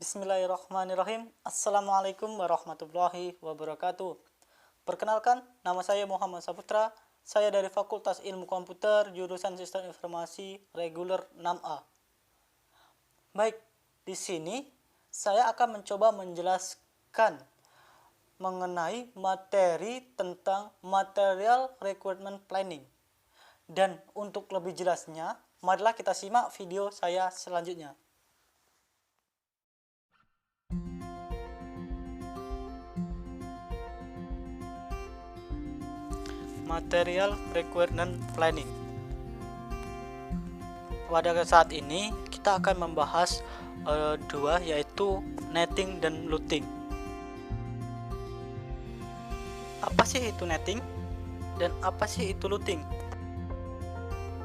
Bismillahirrahmanirrahim. Assalamualaikum warahmatullahi wabarakatuh. Perkenalkan, nama saya Muhammad Saputra. Saya dari Fakultas Ilmu Komputer, jurusan Sistem Informasi Reguler 6A. Baik, di sini saya akan mencoba menjelaskan mengenai materi tentang Material Requirement Planning. Dan untuk lebih jelasnya, marilah kita simak video saya selanjutnya. Material Requirement Planning. Pada saat ini kita akan membahas dua, yaitu netting dan looting. Apa sih itu netting dan apa sih itu looting?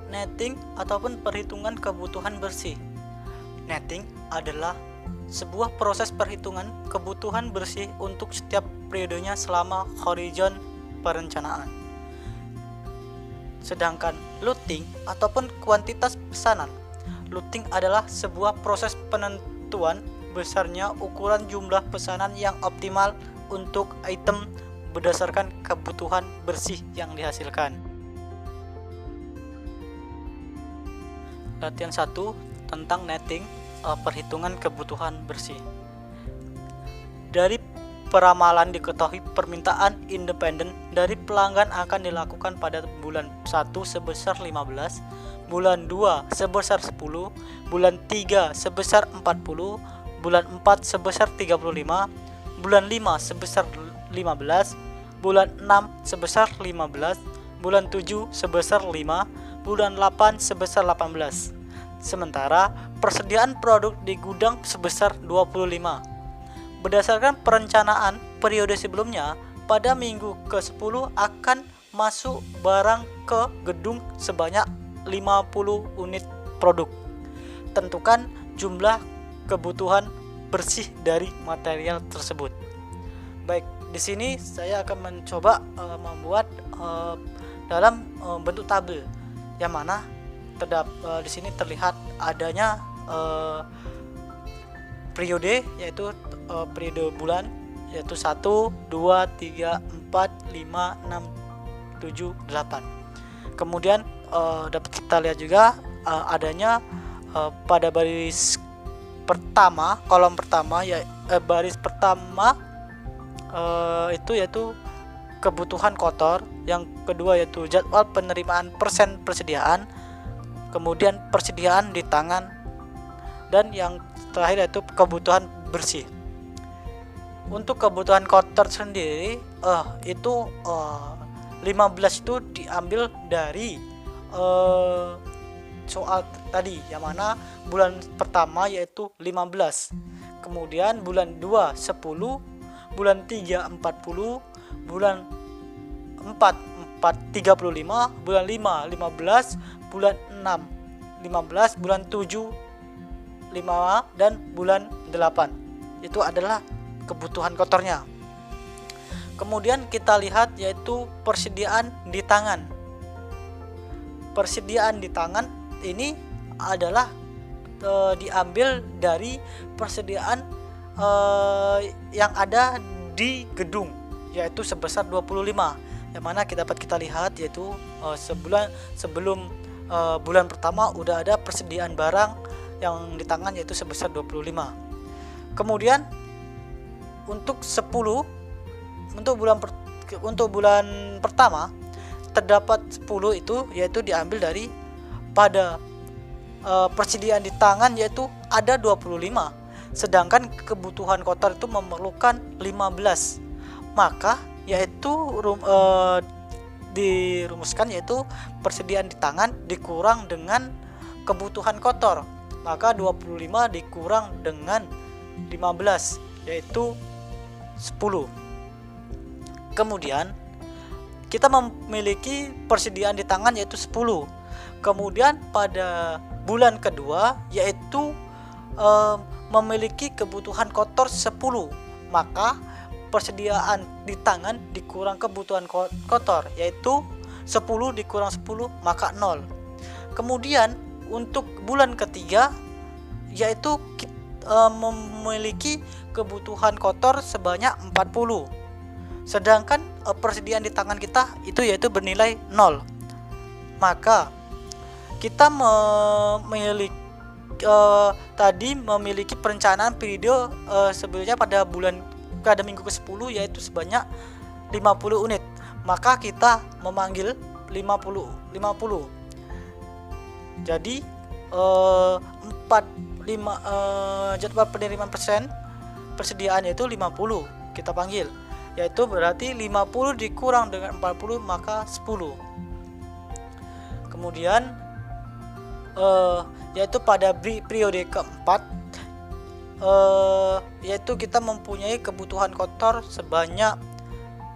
Netting ataupun perhitungan kebutuhan bersih. Netting adalah sebuah proses perhitungan kebutuhan bersih untuk setiap periodenya selama horizon perencanaan. Sedangkan looting ataupun kuantitas pesanan. Looting adalah sebuah proses penentuan besarnya ukuran jumlah pesanan yang optimal untuk item berdasarkan kebutuhan bersih yang dihasilkan. Latihan 1 tentang netting, perhitungan kebutuhan bersih. Dari peramalan diketahui permintaan independen dari pelanggan akan dilakukan pada bulan 1 sebesar 15, bulan 2 sebesar 10, bulan 3 sebesar 40, bulan 4 sebesar 35, bulan 5 sebesar 15, bulan 6 sebesar 15, bulan 7 sebesar 5, bulan 8 sebesar 18. Sementara persediaan produk di gudang sebesar 25. Berdasarkan perencanaan periode sebelumnya, pada minggu ke-10 akan masuk barang ke gedung sebanyak 50 unit produk. Tentukan jumlah kebutuhan bersih dari material tersebut. Baik, di sini saya akan mencoba membuat dalam bentuk tabel, yang mana di sini terlihat adanya periode, yaitu periode bulan, yaitu 1, 2, 3, 4, 5, 6, 7, 8. Kemudian dapat kita lihat juga adanya pada baris pertama, kolom pertama, baris pertama itu yaitu kebutuhan kotor, yang kedua yaitu jadwal penerimaan persen persediaan, kemudian persediaan di tangan, dan yang terakhir yaitu kebutuhan bersih. Untuk kebutuhan kotor sendiri itu 15 itu diambil dari soal tadi, yang mana bulan pertama yaitu 15, kemudian bulan 2 10, bulan 3 40, bulan 4 35, bulan 5 15, bulan 6 15, bulan 7 5, dan bulan 8. Itu adalah kebutuhan kotornya. Kemudian kita lihat yaitu persediaan di tangan. Persediaan di tangan ini adalah diambil dari persediaan yang ada di gedung, yaitu sebesar 25, yang mana dapat kita lihat yaitu sebelum bulan pertama udah ada persediaan barang yang di tangan yaitu sebesar 25. Kemudian untuk 10, untuk bulan pertama terdapat 10 itu yaitu diambil dari pada persediaan di tangan yaitu ada 25, sedangkan kebutuhan kotor itu memerlukan 15. Maka yaitu dirumuskan yaitu persediaan di tangan dikurang dengan kebutuhan kotor, maka 25 dikurang dengan 15 yaitu 10. Kemudian kita memiliki persediaan di tangan yaitu 10. Kemudian pada bulan kedua yaitu memiliki kebutuhan kotor 10, maka persediaan di tangan dikurang kebutuhan kotor yaitu 10 dikurang 10 maka 0. Kemudian untuk bulan ketiga yaitu memiliki kebutuhan kotor sebanyak 40. Sedangkan persediaan di tangan kita itu yaitu bernilai 0. Maka kita memiliki perencanaan periode sebelumnya pada minggu ke-10 yaitu sebanyak 50 unit. Maka kita memanggil 50. Jadi jadwal penerimaan persediaan yaitu 50 kita panggil, yaitu berarti 50 dikurang dengan 40 maka 10. Kemudian yaitu pada periode keempat yaitu kita mempunyai kebutuhan kotor sebanyak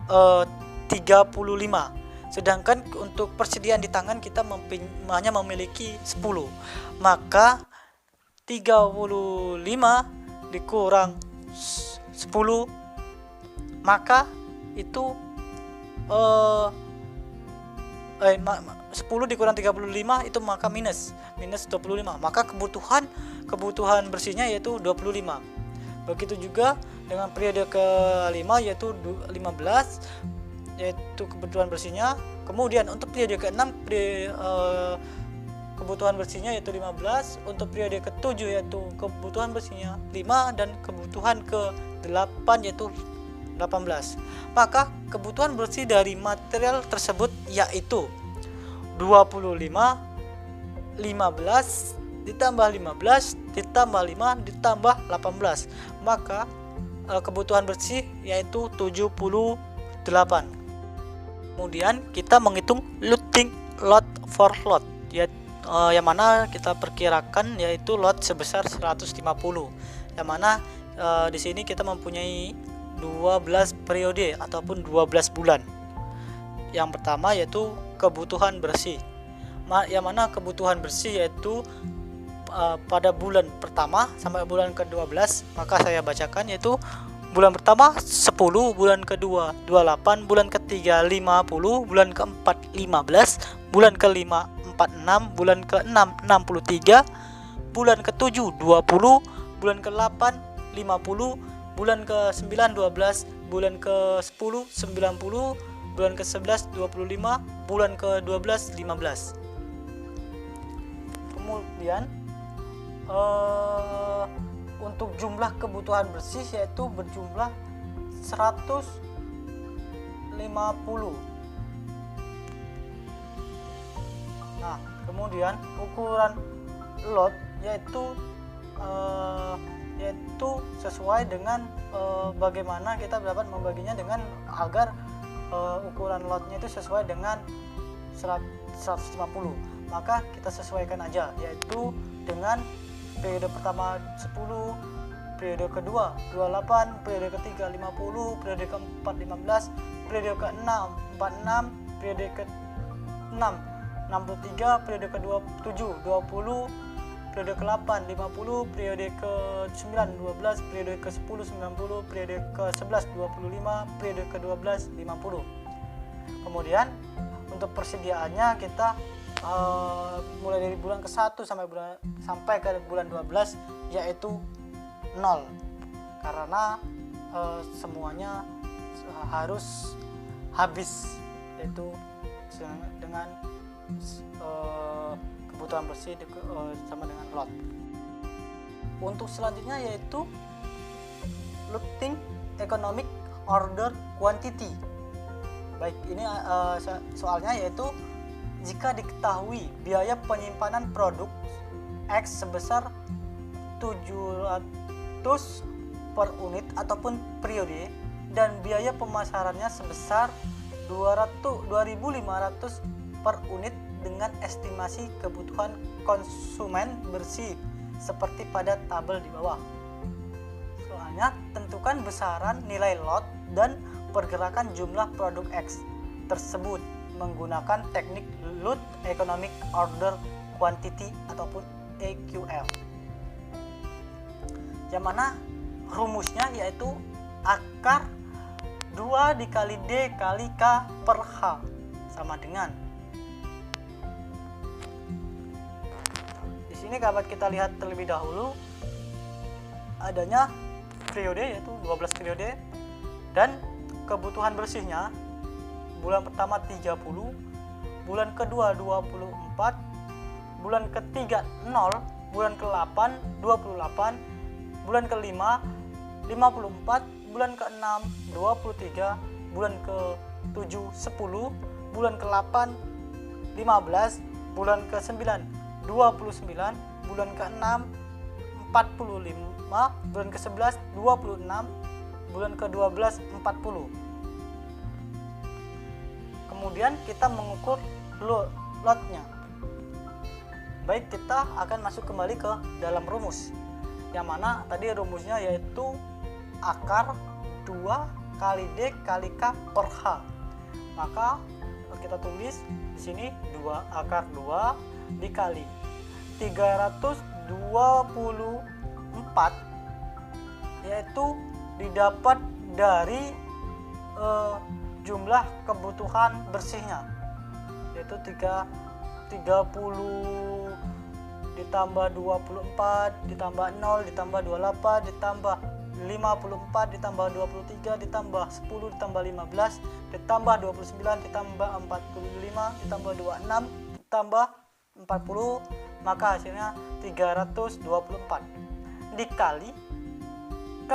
35. Sedangkan untuk persediaan di tangan kita hanya memiliki 10. Maka 35 dikurang 10 maka itu 10 dikurang 35 itu maka minus 25. Maka kebutuhan bersihnya yaitu 25. Begitu juga dengan periode ke-5 yaitu 15 yaitu kebutuhan bersihnya. Kemudian untuk periode ke-6 kebutuhan bersihnya yaitu 15, untuk periode ke-7 yaitu kebutuhan bersihnya 5 dan kebutuhan ke-8 yaitu 18. Maka kebutuhan bersih dari material tersebut yaitu 25, 15 ditambah 15 ditambah 5 ditambah 18. Maka kebutuhan bersih yaitu 78. Kemudian kita menghitung looting lot for lot yang mana kita perkirakan yaitu lot sebesar 150. Yang mana di sini kita mempunyai 12 periode ataupun 12 bulan. Yang pertama yaitu kebutuhan bersih. Yang mana kebutuhan bersih yaitu pada bulan pertama sampai bulan ke-12, maka saya bacakan yaitu bulan pertama 10, bulan kedua 28, bulan ketiga 50, bulan keempat 15, bulan kelima 46, bulan ke-6 63, bulan ke-7 20, bulan ke-8 50, bulan ke-9 12, bulan ke-10 90, bulan ke-11 25, bulan ke-12 15. Kemudian untuk jumlah kebutuhan bersih yaitu berjumlah 150. Nah, kemudian ukuran lot yaitu sesuai dengan bagaimana kita dapat membaginya dengan agar ukuran lotnya itu sesuai dengan 150. Maka kita sesuaikan aja yaitu dengan periode pertama 10, periode kedua 28, periode ketiga 50, periode keempat 15, periode ke-6 46, periode ke-6 63, periode ke-7 20, periode ke-8 50, periode ke-9 12, periode ke-10 90, periode ke-11 25, periode ke-12 50. Kemudian untuk persediaannya kita mulai dari bulan ke-1 sampai ke bulan 12 yaitu 0, karena semuanya harus habis yaitu dengan kebutuhan bersih sama dengan lot. Untuk selanjutnya yaitu looting economic order quantity. Baik, ini soalnya yaitu jika diketahui biaya penyimpanan produk X sebesar 700 per unit ataupun periode dan biaya pemasarannya sebesar 2.500 per unit dengan estimasi kebutuhan konsumen bersih seperti pada tabel di bawah. Soalnya tentukan besaran nilai lot dan pergerakan jumlah produk X tersebut menggunakan teknik Loot Economic Order Quantity ataupun EQL. Yang mana rumusnya yaitu akar 2 dikali D kali K per H sama dengan. Di sini dapat kita lihat terlebih dahulu adanya periode yaitu 12 periode, dan kebutuhan bersihnya bulan pertama 30, bulan kedua 24, bulan ketiga 0, bulan ke-8 28, bulan ke-5 54, bulan ke-6 23, bulan ke-7 10, bulan ke-8 15, bulan ke-9 29, bulan ke-6 45, bulan ke-11 26, bulan ke-12 40. Kemudian kita mengukur lotnya. Baik, kita akan masuk kembali ke dalam rumus, yang mana tadi rumusnya yaitu akar 2 kali D kali K per H. Maka kita tulis di sini 2 akar 2 dikali 324, yaitu didapat dari jumlah kebutuhan bersihnya, yaitu 30 ditambah 24 ditambah 0 ditambah 28 ditambah 54 ditambah 23 ditambah 10 ditambah 15 ditambah 29 ditambah 45 ditambah 26 ditambah 40, maka hasilnya 324 dikali K.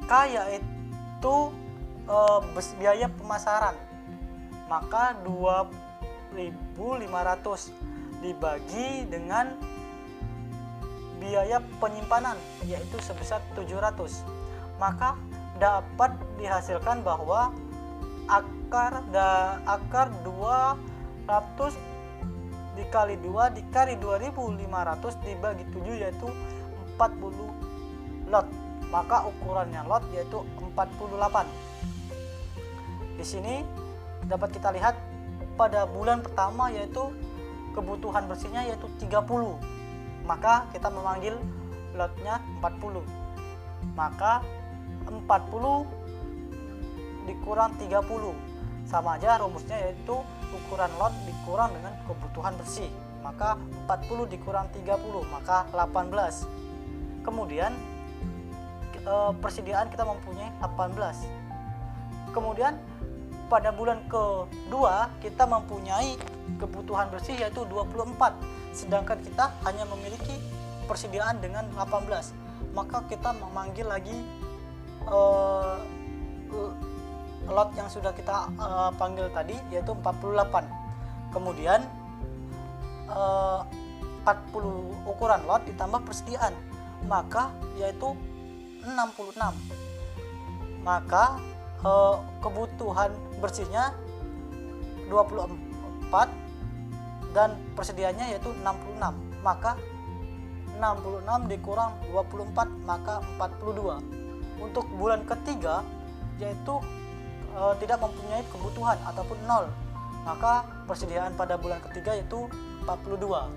K yaitu biaya pemasaran, maka 2.500 dibagi dengan biaya penyimpanan yaitu sebesar 700, maka dapat dihasilkan bahwa akar 200 dikali 2 dikali 2.500 dibagi 7 yaitu 40 lot, maka ukurannya lot yaitu 48. Di sini dapat kita lihat pada bulan pertama yaitu kebutuhan bersihnya yaitu 30, maka kita memanggil lotnya 40, maka 40 dikurang 30 sama aja rumusnya, yaitu ukuran lot dikurang dengan kebutuhan bersih, maka 40 dikurang 30 maka 18. Kemudian persediaan kita mempunyai 18. Kemudian pada bulan kedua kita mempunyai kebutuhan bersih yaitu 24, sedangkan kita hanya memiliki persediaan dengan 18, maka kita memanggil lagi lot yang sudah kita panggil tadi yaitu 48. Kemudian 40 ukuran lot ditambah persediaan, maka yaitu 66, maka kebutuhan bersihnya 24 dan persediaannya yaitu 66, maka 66 dikurang 24 maka 42. Untuk bulan ketiga yaitu tidak mempunyai kebutuhan ataupun 0, maka persediaan pada bulan ketiga yaitu 42.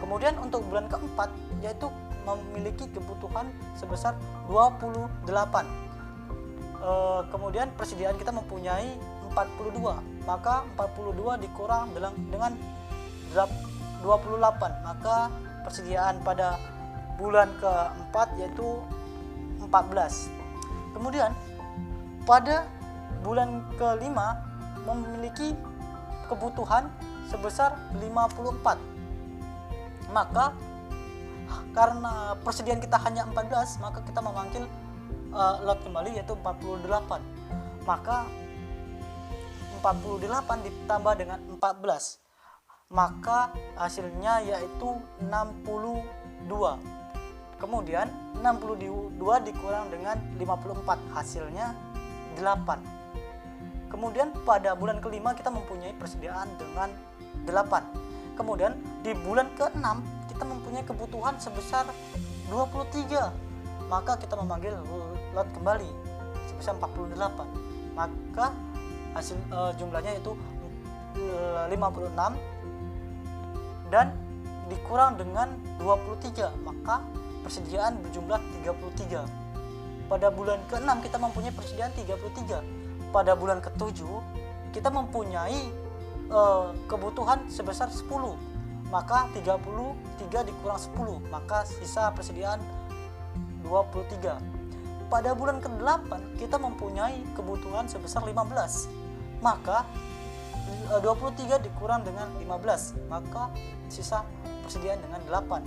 Kemudian untuk bulan keempat yaitu memiliki kebutuhan sebesar 28. Kemudian persediaan kita mempunyai 42, maka 42 dikurang dengan 28, maka persediaan pada bulan keempat yaitu 14. Kemudian pada bulan kelima memiliki kebutuhan sebesar 54, maka karena persediaan kita hanya 14, maka kita memanggil lot kembali yaitu 48, maka 48 ditambah dengan 14 maka hasilnya yaitu 62. Kemudian 62 dikurang dengan 54 hasilnya 8. Kemudian pada bulan kelima kita mempunyai persediaan dengan 8. Kemudian di bulan ke-6 kita mempunyai kebutuhan sebesar 23, maka kita memanggil lot kembali sebesar 48, maka hasil jumlahnya itu 56 dan dikurang dengan 23, maka persediaan berjumlah 33. Pada bulan ke-6 kita mempunyai persediaan 33. Pada bulan ke-7 kita mempunyai kebutuhan sebesar 10, maka 33 dikurang 10 maka sisa persediaan 23. Pada bulan ke-8 kita mempunyai kebutuhan sebesar 15. Maka 23 dikurang dengan 15, maka sisa persediaan dengan 8.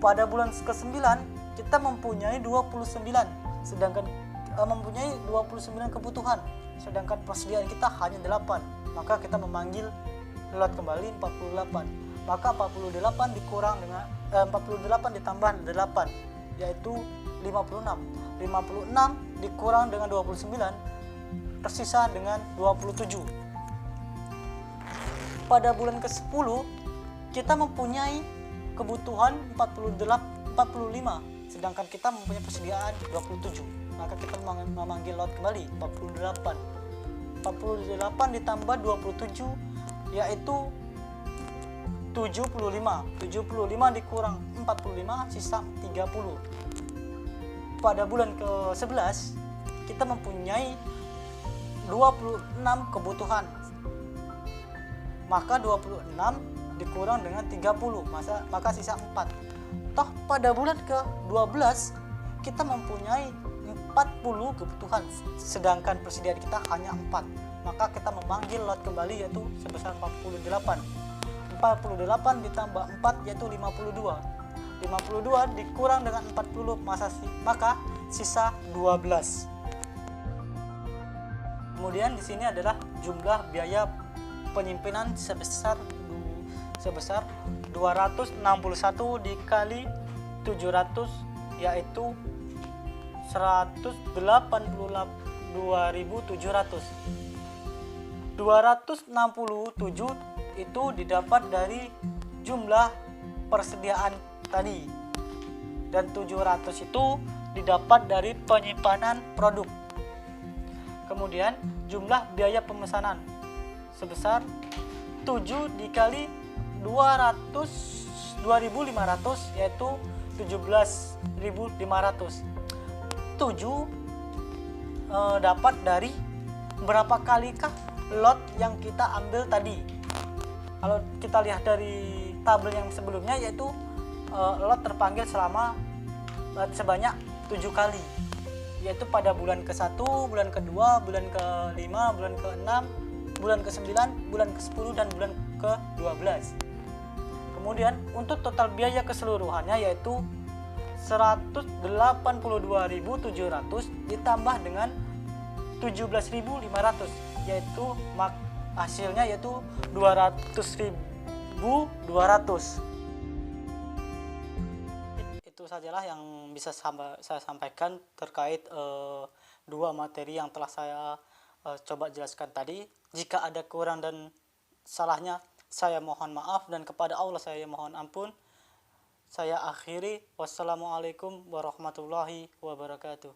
Pada bulan ke-9 kita mempunyai 29, sedangkan mempunyai 29 kebutuhan, sedangkan persediaan kita hanya 8. Maka kita memanggil lot kembali 48. Maka 48 dikurang dengan 48 ditambah 8 yaitu 56. 56 dikurang dengan 29 tersisa dengan 27. Pada bulan ke-10 kita mempunyai kebutuhan 45, sedangkan kita mempunyai persediaan 27. Maka kita memanggil lot kembali 48. 48 ditambah 27 yaitu 75. 75 dikurang 45 sisa 30. Pada bulan ke-11 kita mempunyai 26 kebutuhan. Maka 26 dikurang dengan 30, maka sisa 4. Toh pada bulan ke-12 kita mempunyai 40 kebutuhan, sedangkan persediaan kita hanya 4. Maka kita memanggil lot kembali yaitu sebesar 48. 48 ditambah 4 yaitu 52. 52 dikurang dengan 40 maka sisa 12. Kemudian di sini adalah jumlah biaya penyimpanan sebesar 261 dikali 700 yaitu 182.700. 267 itu didapat dari jumlah persediaan tadi, dan 700 itu didapat dari penyimpanan produk. Kemudian jumlah biaya pemesanan sebesar 7 dikali 200 2.500 yaitu 17.500. 7 dapat dari berapa kalikah lot yang kita ambil tadi. Kalau kita lihat dari tabel yang sebelumnya yaitu lot terpanggil sebanyak 7 kali, yaitu pada bulan ke-1, bulan ke-2, bulan ke-5, bulan ke-6, bulan ke-9, bulan ke-10 dan bulan ke-12. Kemudian untuk total biaya keseluruhannya yaitu 182.700 ditambah dengan 17.500 yaitu hasilnya yaitu 200.200. Itu sajalah yang bisa saya sampaikan terkait dua materi yang telah saya coba jelaskan tadi. Jika ada kurang dan salahnya saya mohon maaf, dan kepada Allah saya mohon ampun. Saya akhiri. Wassalamualaikum warahmatullahi wabarakatuh.